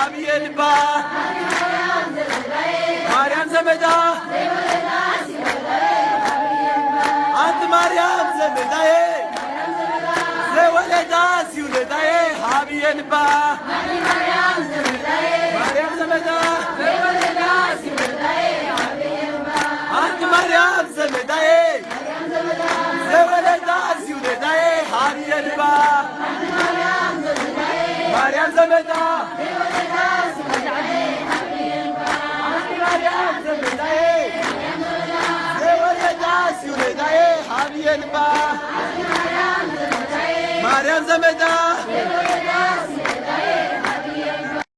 ሀብየልባ ማርያም ዘመዳ አንተ ማርያም ዘመዳዬ ዘወለዳ ሲውለዳዬ ሀብየልባ ማርያም ዘመዳ አንተ ማርያም ዘመዳዬ ዘወለዳ ሲውለዳዬ ሀብየልባ ማርያም ዘመዳ ማርያም ዘመዳዬ ዘወለዳ ሲውለዳዬ ሀብየልባ